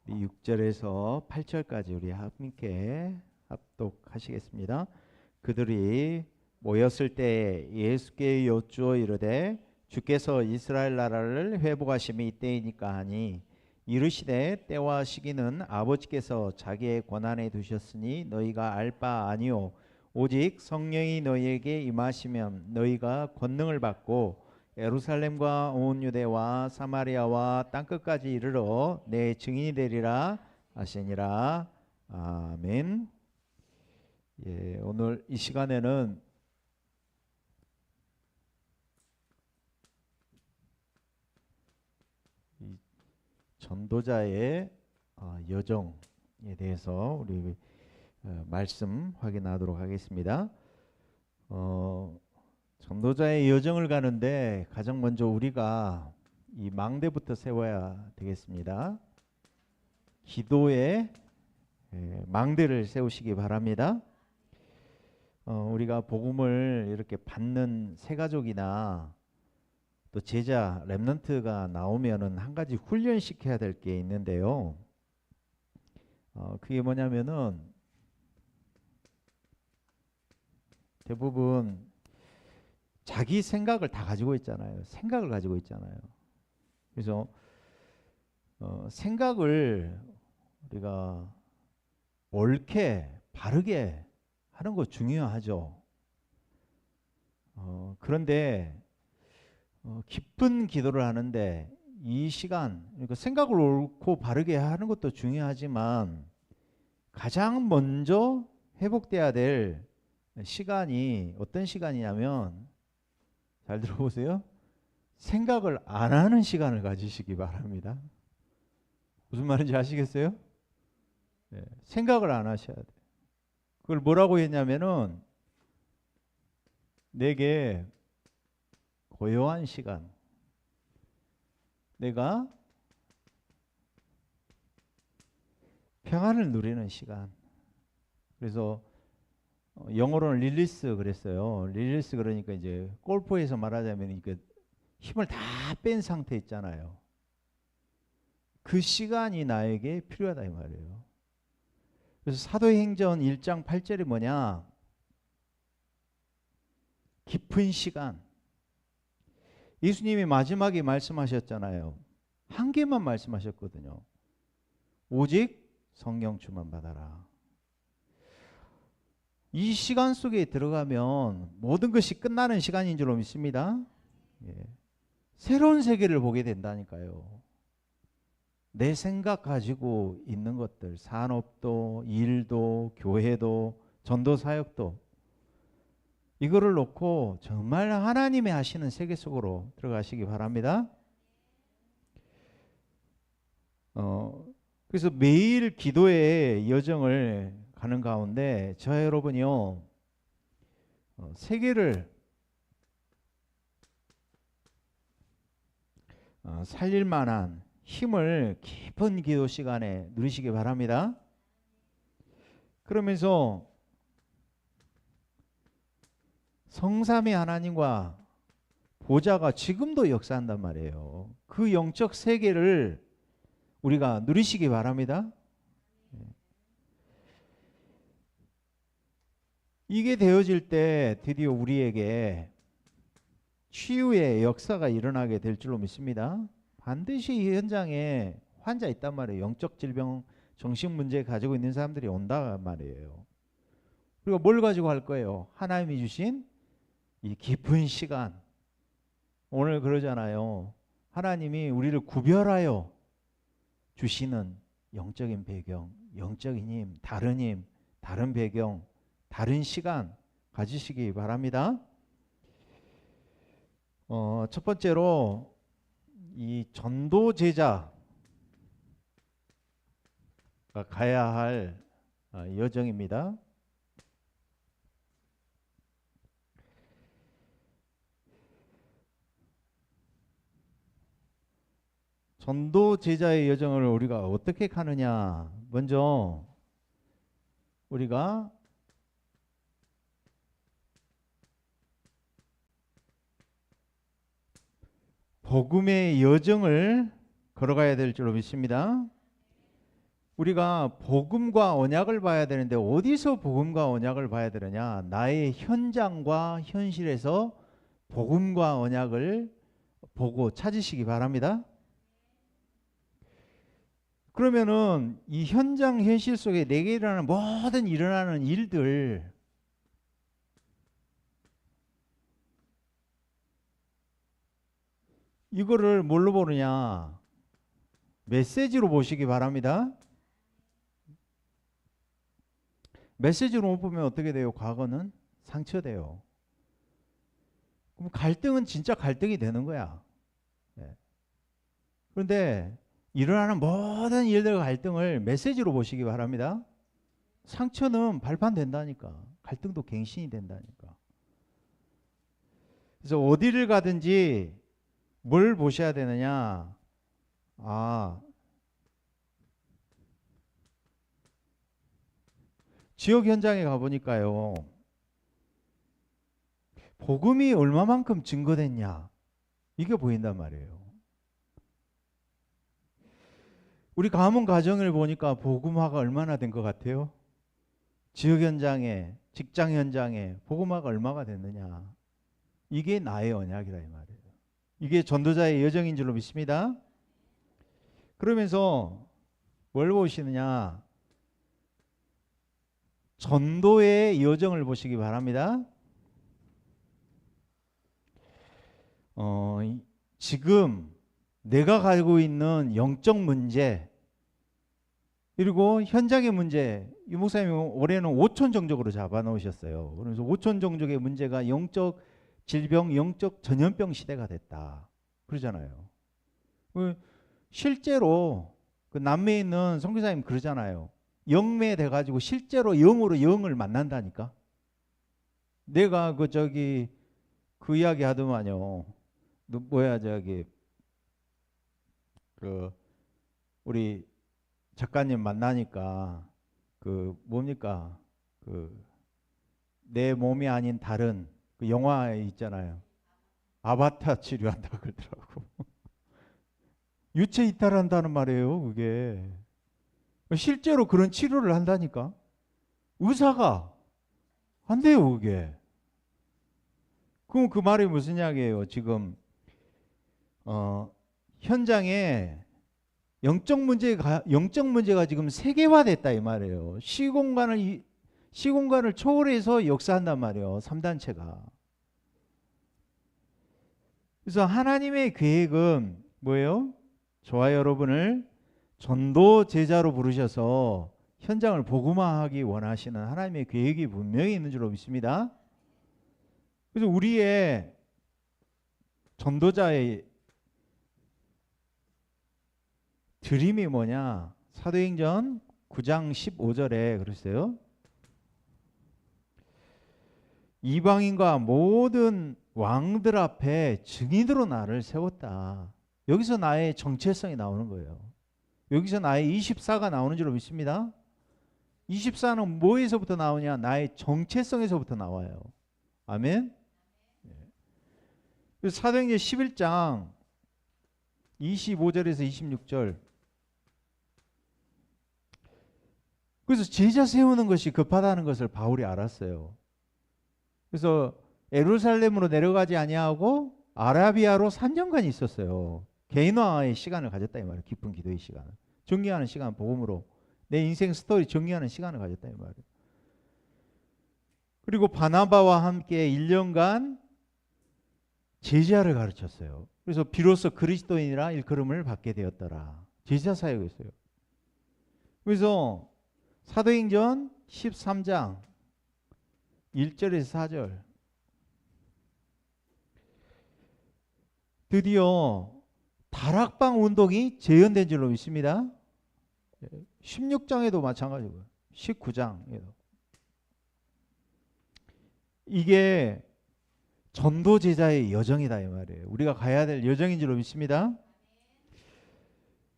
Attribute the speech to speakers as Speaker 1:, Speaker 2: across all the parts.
Speaker 1: 6절에서 8절까지 우리 함께 합독하시겠습니다. 그들이 모였을 때 예수께 여쭈어 이르되 주께서 이스라엘 나라를 회복하심이 이때이니까 하니 이르시되 때와 시기는 아버지께서 자기의 권한에 두셨으니 너희가 알 바 아니요 오직 성령이 너희에게 임하시면 너희가 권능을 받고 예루살렘과 온 유대와 사마리아와 땅끝까지 이르러 내 증인이 되리라 하시니라. 아멘. 예, 오늘 이 시간에는 이 전도자의 여정에 대해서 우리 말씀 확인하도록 하겠습니다. 전도자의 여정을 가는데 가장 먼저 우리가 이 망대부터 세워야 되겠습니다. 기도의 망대를 세우시기 바랍니다. 우리가 복음을 이렇게 받는 새가족이나 또 제자 렘넌트가 나오면은 한 가지 훈련시켜야 될 게 있는데요. 그게 뭐냐면은 대부분 자기 생각을 다 가지고 있잖아요. 생각을 가지고 있잖아요. 그래서 생각을 우리가 옳게 바르게 하는 거 중요하죠. 그런데 깊은 기도를 하는데 이 시간, 그러니까 생각을 옳고 바르게 하는 것도 중요하지만 가장 먼저 회복돼야 될 시간이 어떤 시간이냐면, 잘 들어보세요. 생각을 안 하는 시간을 가지시기 바랍니다. 무슨 말인지 아시겠어요? 네, 생각을 안 하셔야 돼요. 그걸 뭐라고 했냐면은 내게 고요한 시간, 내가 평안을 누리는 시간. 그래서 영어로는 릴리스 그랬어요. 릴리스 그러니까 이제 골프에서 말하자면 이게 힘을 다 뺀 상태 있잖아요. 그 시간이 나에게 필요하다 이 말이에요. 그래서 사도행전 1장 8절이 뭐냐? 깊은 시간. 예수님이 마지막에 말씀하셨잖아요. 한 개만 말씀하셨거든요. 오직 성령 충만 받아라. 이 시간 속에 들어가면 모든 것이 끝나는 시간인 줄로 믿습니다. 예. 새로운 세계를 보게 된다니까요. 내 생각 가지고 있는 것들, 산업도, 일도, 교회도, 전도 사역도, 이거를 놓고 정말 하나님이 하시는 세계 속으로 들어가시기 바랍니다. 그래서 매일 기도의 여정을 가는 가운데 저 여러분이요, 세계를 살릴 만한 힘을 깊은 기도 시간에 누리시기 바랍니다. 그러면서 성삼위 하나님과 보좌가 지금도 역사한단 말이에요. 그 영적 세계를 우리가 누리시기 바랍니다. 이게 되어질 때 드디어 우리에게 치유의 역사가 일어나게 될 줄로 믿습니다. 반드시 이 현장에 환자 있단 말이에요. 영적 질병, 정신 문제 가지고 있는 사람들이 온단 말이에요. 그리고 뭘 가지고 할 거예요? 하나님이 주신 이 깊은 시간. 오늘 그러잖아요. 하나님이 우리를 구별하여 주시는 영적인 배경, 영적인 힘, 다른 배경, 다른 시간 가지시기 바랍니다. 첫 번째로 이 전도 제자가 가야 할 여정입니다. 전도 제자의 여정을 우리가 어떻게 가느냐? 먼저 우리가 복음의 여정을 걸어가야 될 줄로 믿습니다. 우리가 복음과 언약을 봐야 되는데 어디서 복음과 언약을 봐야 되느냐? 나의 현장과 현실에서 복음과 언약을 보고 찾으시기 바랍니다. 그러면은 이 현장 현실 속에 내게 일어나는 모든 일어나는 일들, 이거를 뭘로 보느냐? 메시지로 보시기 바랍니다. 메시지로 못 보면 어떻게 돼요? 과거는 상처돼요. 그럼 갈등은 진짜 갈등이 되는 거야. 네. 그런데 일어나는 모든 일들과 갈등을 메시지로 보시기 바랍니다. 상처는 발판된다니까. 갈등도 갱신이 된다니까. 그래서 어디를 가든지 뭘 보셔야 되느냐? 지역 현장에 가보니까요, 복음이 얼마만큼 증거됐냐, 이게 보인단 말이에요. 우리 가문 가정을 보니까 복음화가 얼마나 된 것 같아요? 지역 현장에, 직장 현장에 복음화가 얼마가 됐느냐. 이게 나의 언약이라 이 말이에요. 이게 전도자의 여정인 줄로 믿습니다. 그러면서 뭘 보시느냐? 전도의 여정을 보시기 바랍니다. 지금 내가 가지고 있는 영적 문제, 그리고 현장의 문제, 이 목사님이 올해는 5천 종족으로 잡아 놓으셨어요. 그래서 5천 종족의 문제가 영적 질병, 영적 전염병 시대가 됐다 그러잖아요. 실제로 그 남미에 있는 선교사님 그러잖아요. 영매 돼가지고 실제로 영으로 영을 만난다니까. 내가 그 이야기 하더만요. 우리 작가님 만나니까 뭡니까? 내 몸이 아닌 다른 그 영화에 있잖아요. 아바타 치료한다 그러더라고. 유체 이탈한다는 말이에요, 그게. 실제로 그런 치료를 한다니까. 의사가 안 돼요, 그게. 그럼 그 말이 무슨 이야기예요? 지금 현장에 영적 문제가 지금 세계화됐다 이 말이에요. 시공간을 초월해서 역사한단 말이에요, 3단체가. 그래서 하나님의 계획은 뭐예요? 저와 여러분을 전도 제자로 부르셔서 현장을 복음화하기 원하시는 하나님의 계획이 분명히 있는 줄로 믿습니다. 그래서 우리의 전도자의 드림이 뭐냐? 사도행전 9장 15절에 그랬어요. 이방인과 모든 왕들 앞에 증인으로 나를 세웠다. 여기서 나의 정체성이 나오는 거예요. 여기서 나의 24가 나오는 줄로 믿습니다. 24는 뭐에서부터 나오냐? 나의 정체성에서부터 나와요. 아멘. 사도행전 11장 25절에서 26절. 그래서 제자 세우는 것이 급하다는 것을 바울이 알았어요. 그래서 예루살렘으로 내려가지 아니하고 아라비아로 3년간 있었어요. 개인화의 시간을 가졌다 이 말이에요. 깊은 기도의 시간을. 정리하는 시간, 복음으로 내 인생 스토리 정리하는 시간을 가졌다 이 말이에요. 그리고 바나바와 함께 1년간 제자를 가르쳤어요. 그래서 비로소 그리스도인이라 일컬음을 받게 되었더라. 제자 사역이었어요. 그래서 사도행전 13장 1절에서 4절. 드디어 다락방 운동이 재현된 줄로 믿습니다. 16장에도 마찬가지고요. 19장에도. 이게 전도 제자의 여정이다 이 말이에요. 우리가 가야 될 여정인 줄로 믿습니다.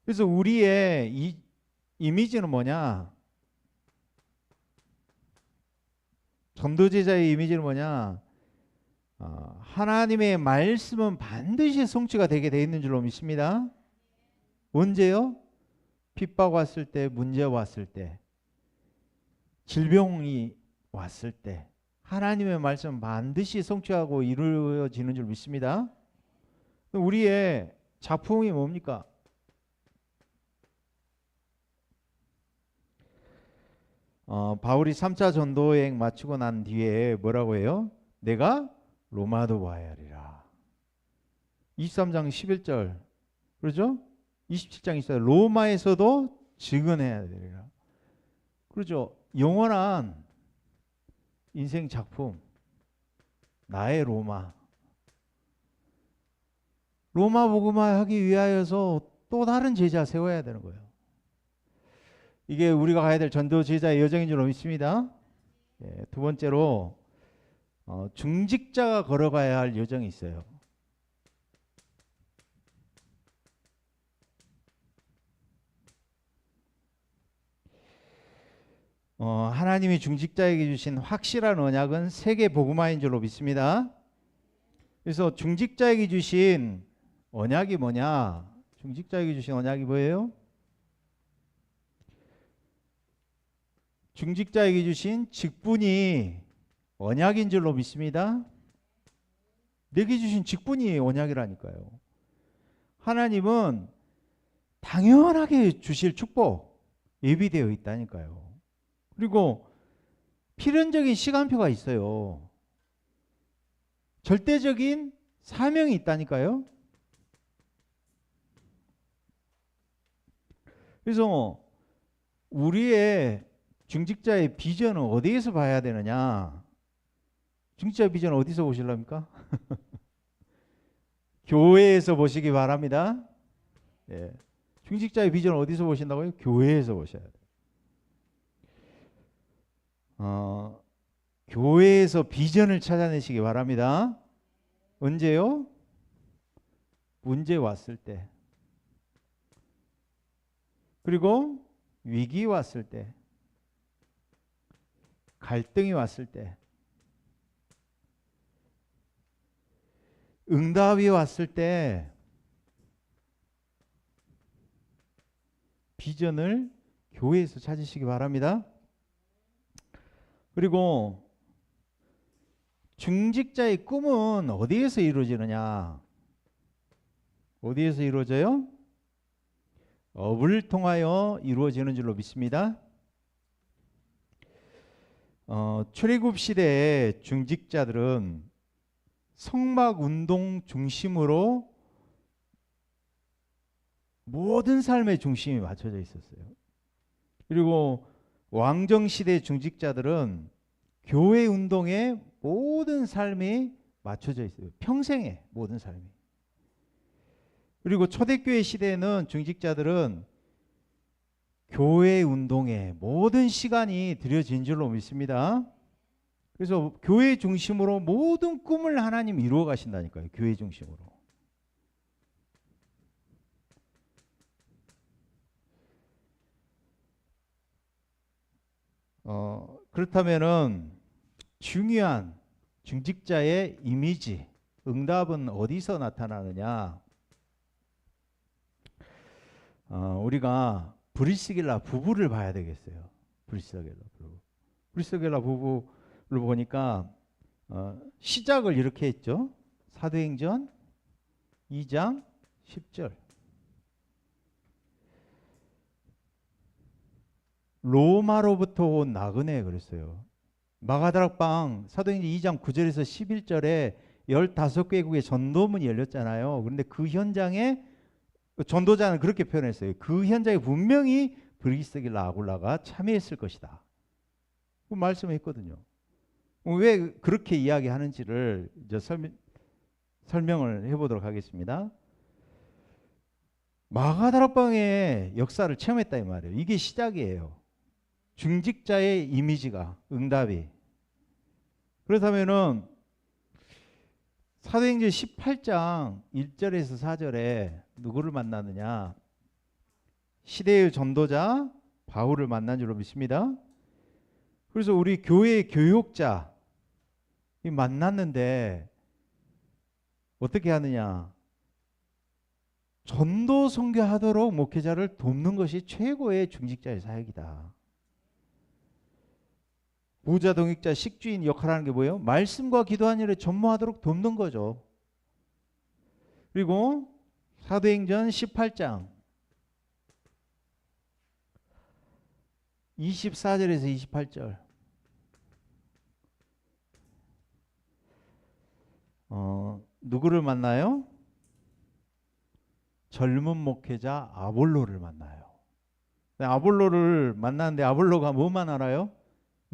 Speaker 1: 그래서 우리의 이 이미지는 뭐냐? 전도 제자의 이미지는 뭐냐? 하나님의 말씀은 반드시 성취가 되게 돼 있는 줄로 믿습니다. 언제요? 핍박 왔을 때, 문제 왔을 때, 질병이 왔을 때 하나님의 말씀 반드시 성취하고 이루어지는 줄 믿습니다. 우리의 작품이 뭡니까? 바울이 3차 전도여행 마치고 난 뒤에 뭐라고 해요? 내가 로마도 와야 하리라. 23장 11절 그러죠? 27장 24절 로마에서도 증언해야 되리라. 그렇죠? 영원한 인생 작품 나의 로마 복음화 하기 위하여서 또 다른 제자 세워야 되는 거예요. 이게 우리가 가야 될 전도 제자의 여정인 줄 믿습니다. 예, 두 번째로 중직자가 걸어가야 할 여정이 있어요. 하나님이 중직자에게 주신 확실한 언약은 세계 복음화인 줄로 믿습니다. 그래서 중직자에게 주신 언약이 뭐냐? 중직자에게 주신 언약이 뭐예요? 중직자에게 주신 직분이 언약인 줄로 믿습니다. 내게 주신 직분이 언약이라니까요. 하나님은 당연하게 주실 축복 예비되어 있다니까요. 그리고 필연적인 시간표가 있어요. 절대적인 사명이 있다니까요. 그래서 우리의 중직자의 비전은 어디에서 봐야 되느냐? 중직자의 비전은 어디서 보시렵니까? 교회에서 보시기 바랍니다. 예. 중직자의 비전을 어디서 보신다고요? 교회에서 보셔야 돼요. 교회에서 비전을 찾아내시기 바랍니다. 언제요? 문제 왔을 때. 그리고 위기 왔을 때. 갈등이 왔을 때. 응답이 왔을 때 비전을 교회에서 찾으시기 바랍니다. 그리고 중직자의 꿈은 어디에서 이루어지느냐? 어디에서 이루어져요? 업을 통하여 이루어지는 줄로 믿습니다. 출애굽 시대의 중직자들은 성막 운동 중심으로 모든 삶의 중심이 맞춰져 있었어요. 그리고 왕정 시대 중직자들은 교회 운동에 모든 삶이 맞춰져 있어요. 평생의 모든 삶이. 그리고 초대교회 시대에는 중직자들은 교회 운동에 모든 시간이 들여진 줄로 믿습니다. 그래서 교회 중심으로 모든 꿈을 하나님 이루어 가신다니까요. 교회 중심으로. 그렇다면은 중요한 중직자의 이미지, 응답은 어디서 나타나느냐? 우리가 브리스길라 부부를 봐야 되겠어요. 브리스길라 부부. 브리스길라 부부를 보니까 시작을 이렇게 했죠. 사도행전 2장 10절. 로마로부터 온 나그네 그랬어요. 마가다락방 사도행전 2장 9절에서 11절에 15개국의 전도문이 열렸잖아요. 그런데 그 현장에 전도자는 그렇게 표현했어요. 그 현장에 분명히 브리스길라 아굴라가 참여했을 것이다. 그 말씀했거든요. 왜 그렇게 이야기하는지를 이제 설명을 해보도록 하겠습니다. 마가다락방의 역사를 체험했다 이 말이에요. 이게 시작이에요. 중직자의 이미지가 응답이. 그렇다면은 사도행전 18장 1절에서 4절에 누구를 만나느냐? 시대의 전도자 바울을 만난 줄로 믿습니다. 그래서 우리 교회의 교육자 만났는데 어떻게 하느냐? 전도 선교하도록 목회자를 돕는 것이 최고의 중직자의 사역이다. 부자, 동역자, 식주인 역할하는 게 뭐예요? 말씀과 기도하는 일에 전무하도록 돕는 거죠. 그리고 사도행전 18장 24절에서 28절. 누구를 만나요? 젊은 목회자 아볼로를 만나요. 아볼로를 만났는데 아볼로가 뭐만 알아요?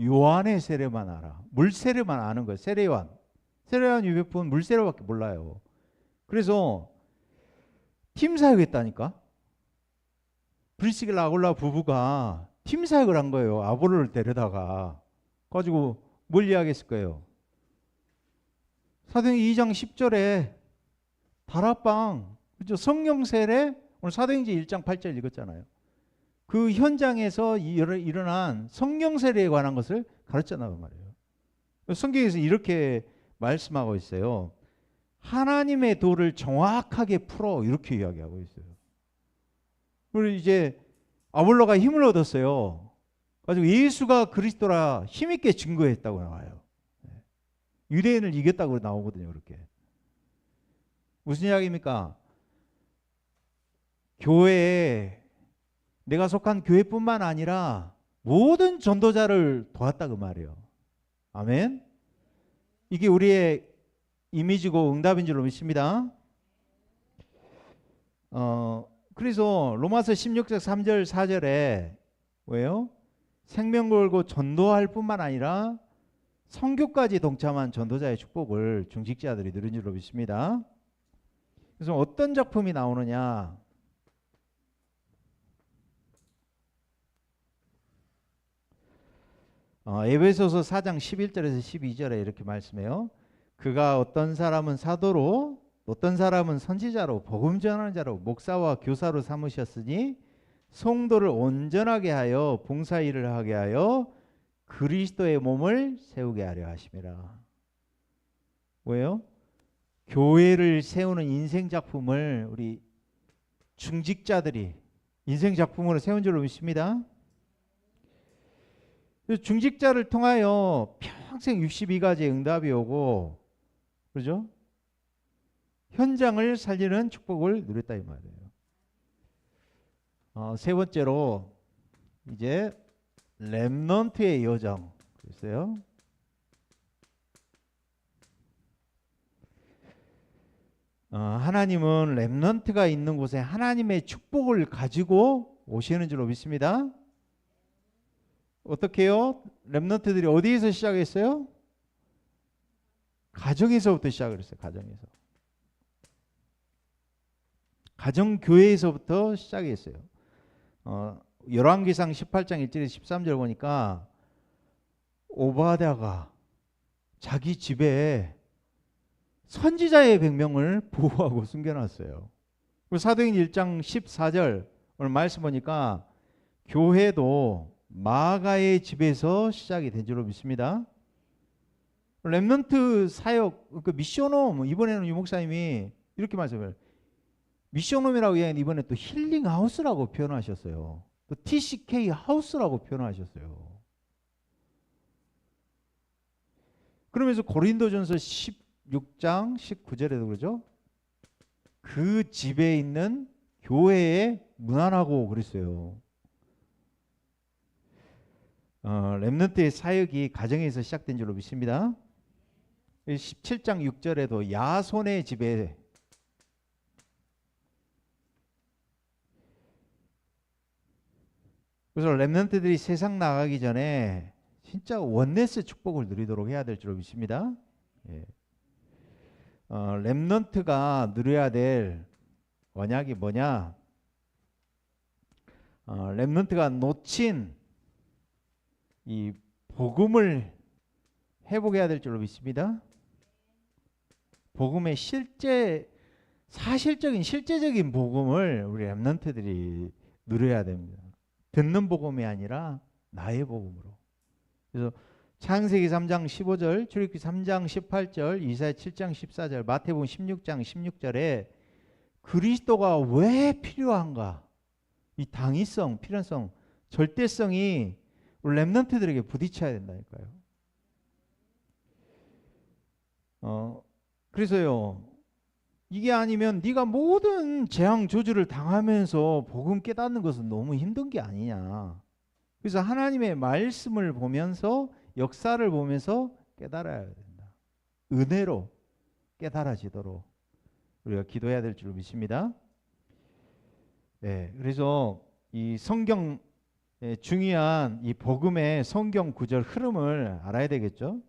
Speaker 1: 요한의 세례만 알아. 물세례만 아는 거예요. 세례요한. 세례요한 유배포는 물세례밖에 몰라요. 그래서 팀 사역했다니까. 브리스길라 아굴라 부부가 팀 사역을 한 거예요. 아볼로를 데려다가 가지고 뭘 이야기했을 거예요? 사도행전 2장 10절에 다락방, 그렇죠? 성령 세례, 오늘 사도행전 1장 8절 읽었잖아요. 그 현장에서 일어난 성령 세례에 관한 것을 가르쳤나고 말이에요. 성경에서 이렇게 말씀하고 있어요. 하나님의 도를 정확하게 풀어, 이렇게 이야기하고 있어요. 그리고 이제 아볼로가 힘을 얻었어요. 가지고 예수가 그리스도라 힘있게 증거했다고 나와요. 유대인을 이겼다고 나오거든요. 그렇게. 무슨 이야기입니까? 교회에, 내가 속한 교회뿐만 아니라 모든 전도자를 도왔다 그 말이에요. 아멘. 이게 우리의 이미지고 응답인 줄로 믿습니다. 그래서 로마서 16장 3절 4절에 뭐예요? 생명 걸고 전도할 뿐만 아니라 선교까지 동참한 전도자의 축복을 중직자들이 누린 줄로 믿습니다. 그래서 어떤 작품이 나오느냐? 에베소서 4장 11절에서 12절에 이렇게 말씀해요. 그가 어떤 사람은 사도로, 어떤 사람은 선지자로, 복음 전하는 자로, 목사와 교사로 삼으셨으니 성도를 온전하게 하여 봉사일을 하게 하여 그리스도의 몸을 세우게 하려 하심이라. 뭐예요? 교회를 세우는 인생 작품을 우리 중직자들이 인생 작품으로 세운 줄로 믿습니다. 중직자를 통하여 평생 62가지의 응답이 오고, 그렇죠? 현장을 살리는 축복을 누렸다 이 말이에요. 세 번째로 이제 렘넌트의 여정 있어요. 하나님은 렘넌트가 있는 곳에 하나님의 축복을 가지고 오시는 줄로 믿습니다. 어떻게 해요? 렘넌트들이 어디에서 시작했어요? 가정에서부터 시작을 했어요. 가정에서. 가정교회에서부터 시작했어요. 열왕기상 18장 1절에서 13절 보니까 오바댜가 자기 집에 선지자의 100명을 보호하고 숨겨놨어요. 그리고 사도행전 1장 14절 오늘 말씀 보니까 교회도 마가의 집에서 시작이 된 줄로 믿습니다. 렘넌트 사역, 그 미션홈, 이번에는 유 목사님이 이렇게 말씀해요. 미션홈이라고 이야기는 이번에 또 힐링하우스라고 표현하셨어요. 또 TCK 하우스라고 표현하셨어요. 그러면서 고린도전서 16장 19절에도 그러죠. 그 집에 있는 교회에 문안하고 그랬어요. 렘넌트의 사역이 가정에서 시작된 줄로 믿습니다. 17장 6절에도 야손의 집에 그래서 렘넌트들이 세상 나가기 전에 진짜 원네스 축복을 누리도록 해야 될 줄로 믿습니다. 예. 렘넌트가 누려야 될 언약이 뭐냐? 렘넌트가 놓친 이 복음을 회복해야 될 줄로 믿습니다. 복음의 사실적인 실제적인 복음을 우리 렘넌트들이 누려야 됩니다. 듣는 복음이 아니라 나의 복음으로. 그래서 창세기 3장 15절, 출애굽기 3장 18절, 이사야 7장 14절, 마태복음 16장 16절에 그리스도가 왜 필요한가? 이 당위성, 필연성, 절대성이 우리 렘넌트들에게 부딪혀야 된다니까요. 그래서요, 이게 아니면 네가 모든 재앙 저주를 당하면서 복음 깨닫는 것은 너무 힘든 게 아니냐. 그래서 하나님의 말씀을 보면서 역사를 보면서 깨달아야 된다. 은혜로 깨달아지도록 우리가 기도해야 될 줄 믿습니다. 네, 그래서 이 성경 중요한 이 복음의 성경 구절 흐름을 알아야 되겠죠.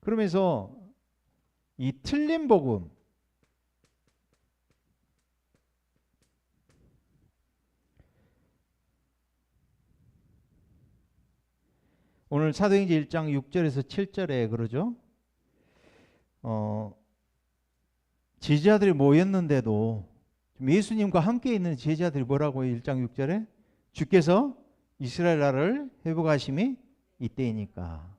Speaker 1: 그러면서 이 틀린 복음, 오늘 사도행전 1장 6절에서 7절에 그러죠. 제자들이 모였는데도 예수님과 함께 있는 제자들이 뭐라고 1장 6절에 주께서 이스라엘 나라를 회복하심이 이때이니까.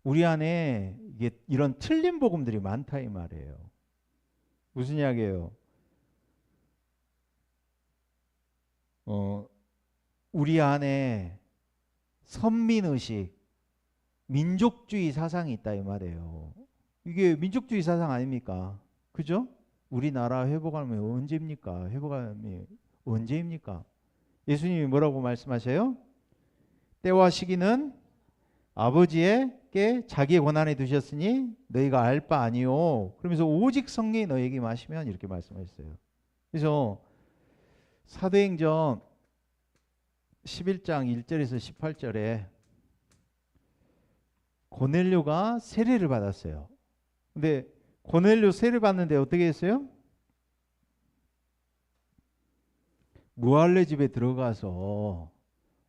Speaker 1: 우리 안에 이게 이런 틀린 복음들이 많다 이 말이에요. 무슨 이야기예요? 우리 안에 선민의식, 민족주의 사상이 있다 이 말이에요. 이게 민족주의 사상 아닙니까? 그죠? 우리나라 회복하면 언제입니까? 회복하면 언제입니까? 예수님이 뭐라고 말씀하셔요? 때와 시기는 아버지에게 자기의 권한에 두셨으니 너희가 알 바 아니요. 그러면서 오직 성령이 너희에게 마시면 이렇게 말씀하셨어요. 그래서 사도행전 11장 1절에서 18절에 고넬료가 세례를 받았어요. 근데 고넬료 세례 받는데 어떻게 했어요? 무할레 집에 들어가서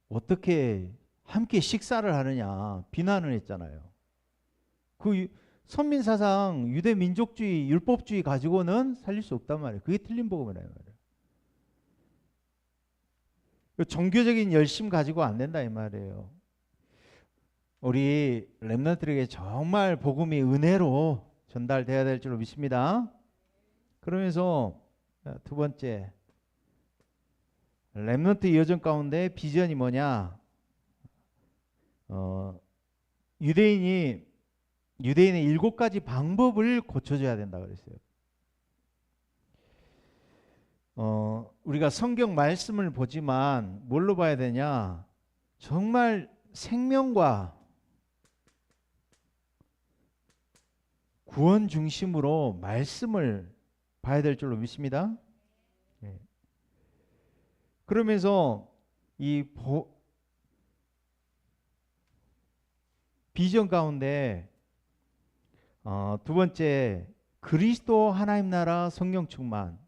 Speaker 1: 어떻게 함께 식사를 하느냐 비난을 했잖아요. 그 선민 사상, 유대 민족주의, 율법주의 가지고는 살릴 수 없단 말이에요. 그게 틀린 복음이란 말이에요. 종교적인 열심 가지고 안 된다 이 말이에요. 우리 렘넌트들에게 정말 복음이 은혜로 전달돼야 될 줄로 믿습니다. 그러면서 두 번째, 렘넌트 여정 가운데 비전이 뭐냐? 유대인의 7가지 방법을 고쳐줘야 된다 그랬어요. 우리가 성경 말씀을 보지만 뭘로 봐야 되냐? 정말 생명과 구원 중심으로 말씀을 봐야 될 줄로 믿습니다. 네. 그러면서 이 비전 가운데 두 번째, 그리스도 하나님 나라 성령 충만.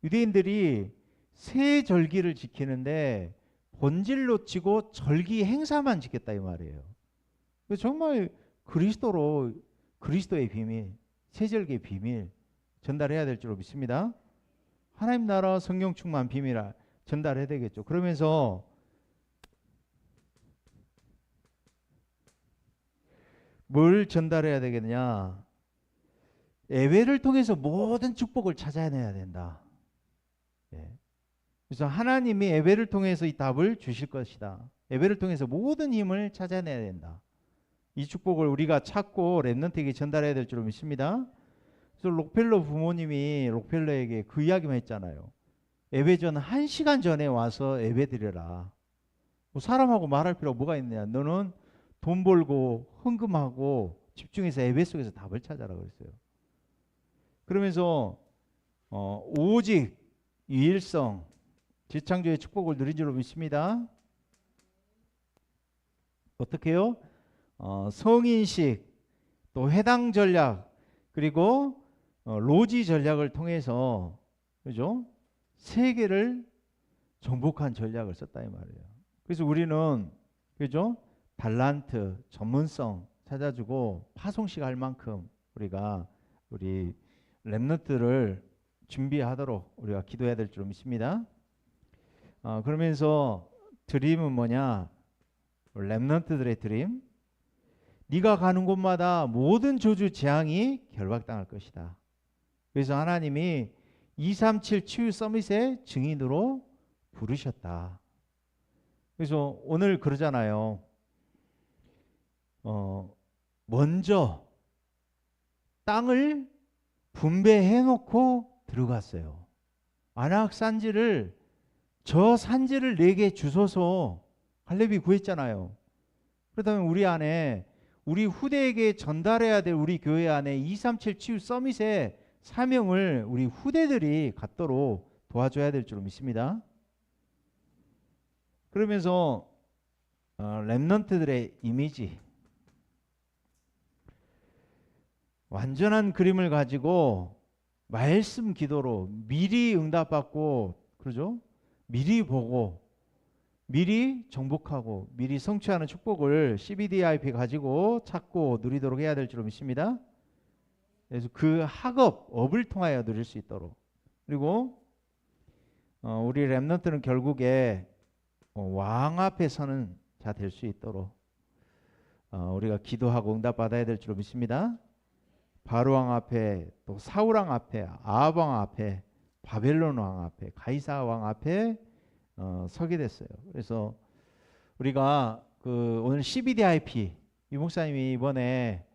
Speaker 1: 유대인들이 새 절기를 지키는데 본질 놓치고 절기 행사만 지켰다 이 말이에요. 정말 그리스도의 비밀, 새 절기의 비밀 전달해야 될 줄로 믿습니다. 하나님 나라 성령 충만 비밀 전달해야 되겠죠. 그러면서 뭘 전달해야 되겠냐? 예배를 통해서 모든 축복을 찾아내야 된다. 예. 그래서 하나님이 예배를 통해서 이 답을 주실 것이다. 예배를 통해서 모든 힘을 찾아내야 된다. 이 축복을 우리가 찾고 렘넌트에게 전달해야 될 줄로 믿습니다. 그래서 록펠러 부모님이 록펠러에게 그 이야기만 했잖아요. 예배 전 1시간 전에 와서 예배 드려라. 뭐 사람하고 말할 필요가 뭐가 있느냐. 너는 돈 벌고 헌금하고 집중해서 예배 속에서 답을 찾아라 그랬어요. 그러면서 오직 유일성 재창조의 축복을 누린 줄로 믿습니다. 어떻게 해요? 성인식, 또 해당 전략, 그리고 로지 전략을 통해서 그죠? 세계를 정복한 전략을 썼다 이 말이에요. 그래서 우리는 그죠? 달란트, 전문성 찾아주고 파송식 할 만큼 우리 렘넌트를 준비하도록 우리가 기도해야 될 줄 믿습니다. 그러면서 드림은 뭐냐? 렘넌트들의 드림. 네가 가는 곳마다 모든 저주 재앙이 결박당할 것이다. 그래서 하나님이 237 치유 서밋의 증인으로 부르셨다. 그래서 오늘 그러잖아요. 먼저 땅을 분배해 놓고 들어갔어요. 아낙 산지를 저 산지를 내게 주소서 갈렙이 구했잖아요. 그렇다면 우리 안에 우리 후대에게 전달해야 될 우리 교회 안에 237 치유 서밋의 사명을 우리 후대들이 갖도록 도와줘야 될 줄 믿습니다. 그러면서 렘넌트들의 이미지, 완전한 그림을 가지고 말씀 기도로 미리 응답받고, 그러죠? 미리 보고 미리 정복하고 미리 성취하는 축복을 CBDIP 가지고 찾고 누리도록 해야 될 줄 믿습니다. 그래서 그 업을 통하여 누릴 수 있도록, 그리고 우리 렘넌트는 결국에 왕 앞에 서는 자 될 수 있도록 우리가 기도하고 응답받아야 될 줄 믿습니다. 바로왕 앞에, 또 사울왕 앞에, 아합왕 앞에, 바벨론 왕 앞에, 가이사 왕 앞에 서게 됐어요. 그래서 우리가 오늘 CBDIP 이 목사님이 이번에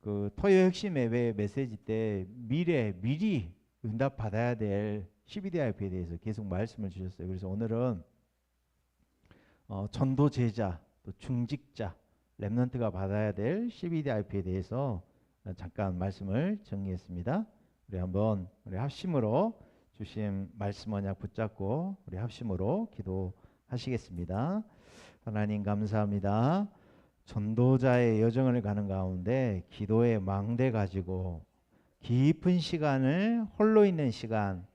Speaker 1: 토요 핵심 예배 메시지 때 미리 응답 받아야 될 CBDIP에 대해서 계속 말씀을 주셨어요. 그래서 오늘은 전도 제자, 또 중직자, 렘넌트가 받아야 될 CBDIP에 대해서 잠깐 말씀을 정리했습니다. 우리 합심으로 주신 말씀 언약 붙잡고 우리 합심으로 기도하시겠습니다. 하나님 감사합니다. 전도자의 여정을 가는 가운데 기도의 망대 가지고 깊은 시간을 홀로 있는 시간,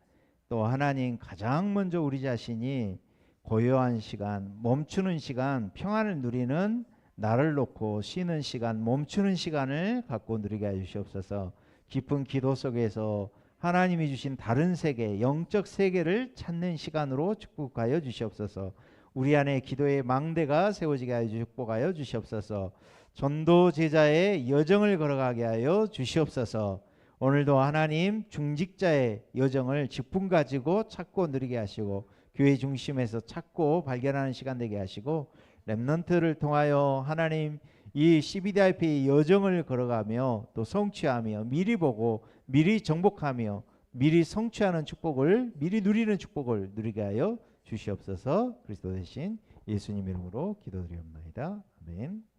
Speaker 1: 또 하나님 가장 먼저 우리 자신이 고요한 시간, 멈추는 시간, 평안을 누리는 나를 놓고 쉬는 시간, 멈추는 시간을 갖고 누리게 해 주시옵소서. 깊은 기도 속에서 하나님이 주신 다른 세계, 영적 세계를 찾는 시간으로 축복하여 주시옵소서. 우리 안에 기도의 망대가 세워지게 하여 축복하여 주시옵소서. 전도 제자의 여정을 걸어가게 하여 주시옵소서. 오늘도 하나님 중직자의 여정을 직분 가지고 찾고 누리게 하시고 교회 중심에서 찾고 발견하는 시간 되게 하시고 렘넌트를 통하여 하나님 이 CBDIP 여정을 걸어가며 또 성취하며 미리 보고 미리 정복하며 미리 성취하는 축복을, 미리 누리는 축복을 누리게 하여 주시옵소서. 그리스도 대신 예수님 이름으로 기도드리옵나이다. 아멘.